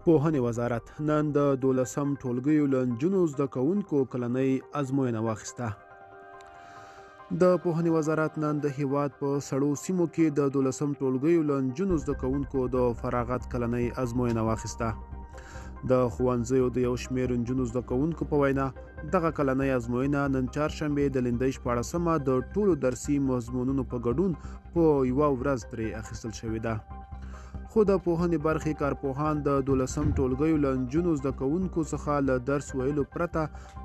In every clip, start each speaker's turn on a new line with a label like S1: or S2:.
S1: پوهنې وزارت نن د 12م ټولګیو له نجونو زده کوونکو کلنۍ ازموینه واخیسته. د پوهنې وزارت نن د هیواد په سړو سیمو کې د 12م ټولګیو له نجونو زده کوونکو د فراغت کلنۍ ازموینه واخیسته. د ښوونځیو د یو شمېر نجونو زده کوونکو په وینا دغه کلنۍ ازموینه نن چهارشنبې د لیندۍ 14مه د ټولو درسي مضمونونو په ګډون په یوه ورځ ترې اخیستل شوې ده. خو د پوهنې برخې کارپوهان د 12م ټولګیو له نجونو زده کوونکو څخه له درس ویلو پرته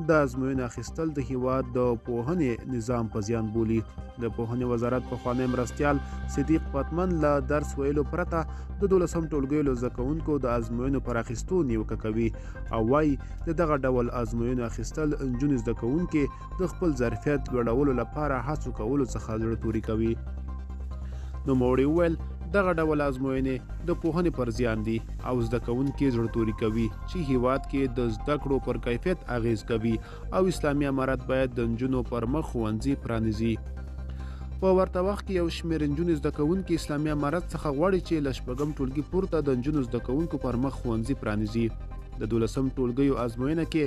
S1: د ازموینې اخیستل د هیواد د پوهنې نظام په زیان بولي. د پوهنې وزارت پخوانی مرستیال صدیق پتمن له درس ویلو پرته د 12م ټولګیو له زده کوونکو د ازموینو پر اخیستو نیوکه کوي او وایي د دغه ډول ازموینو اخیستل نجونې زده کوونکې د خپل ظرفیت لوړولو لپاره هڅو کولو څخه زړه توري کوي. نوموړي وویل دغه ډول ازموینې د پوهنې پر زیان دي او زده کوونکي زړه توري کوي چې هیواد کې د زده کړو پر کیفیت اغیز کوي او اسلامي امارت باید د نجونو پر مخ ښوونځي پرانیزي. په ورته وخت کې یو شمېر نجونې زده کوونکي اسلامي امارت څخه غواړي چې له 8م ټولګي پورته د نجونو زده کوونکو پر مخ ښوونځي پرانیزي. د 12م ټولګیو ازموینه کې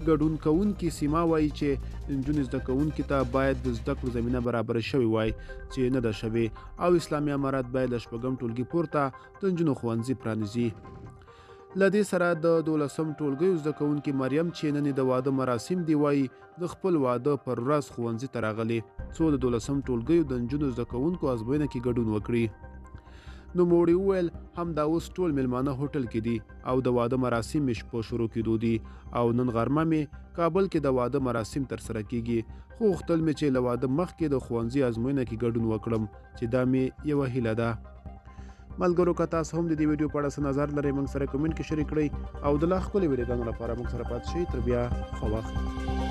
S1: ګډون کوونکي سیما وایي چې نجونې زده کوونکي ته باید د زده کړو زمینه برابره شوې وای چې نه ده شوې او اسلامي امارت باید له 8م ټولګي پورته د نجونو ښوونځي پرانیزي. له دې سره د 12م ټولګیو زده کوونکي مریم چې نن د واده مراسم دی وایي د خپل واده پر ورځ ښوونځي ته راغلي څو د 12م ټولګیو د نجونو زده کوونکو ازموینه کې ګډون وکړي. نوموړي وویل همدا اوس ټول میلمانه هوټل کې دي او د واده مراسم مې په شروع کېدو دي او نن غرمه مې کابل کې د واده مراسم ترسره کیږي خو غوښتل مې چې له واده مخکې د ښوونځي ازموینه کې ګډون وکړم چې دا مې یوه هیله ده. ملګرو که تاسو هم د دې ویډیو په اړه څه نظر لرئ موږ سره کمنټ کې شریک کړئ او د لا ښکلې ویډیوګانو لپاره موږ سره پاتې شئ. تر بیا ښه وخت.